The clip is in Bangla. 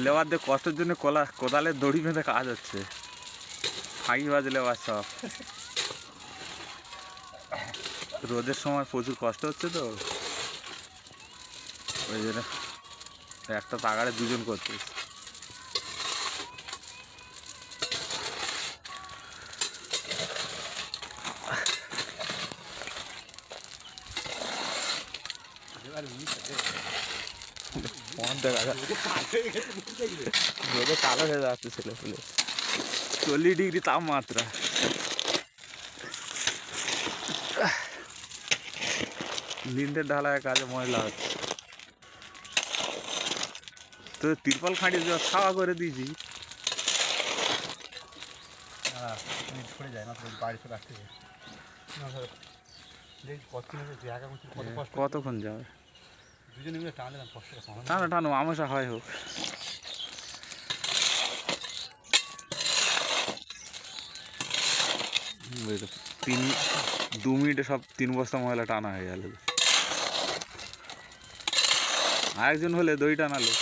লেবারদের কষ্টের জন্য কোদালের দড়ি বেঁধে কাজ হচ্ছে, ফাঁকি বাজে লেবার সব। রোদের সময় প্রচুর কষ্ট হচ্ছে তো, ওই জন্য একটা তাগাড়ে দুজন করতে। রোদে কালো হয়ে যাচ্ছে ছেলে পেলে, 40 ডিগ্রি তাপমাত্রা। লিন্ডের ঢালায় কাজে ময়লা হচ্ছে। তো তিরপল খাঁটি ছাওয়া করে দিয়েছি। কতক্ষণ যাবে? টানো টানো, আমসা হয় হোক। 2 মিনিটে সব 3 বস্তা ময়লা টানা হয়ে গেল। আরেকজন হলে দই টানালো।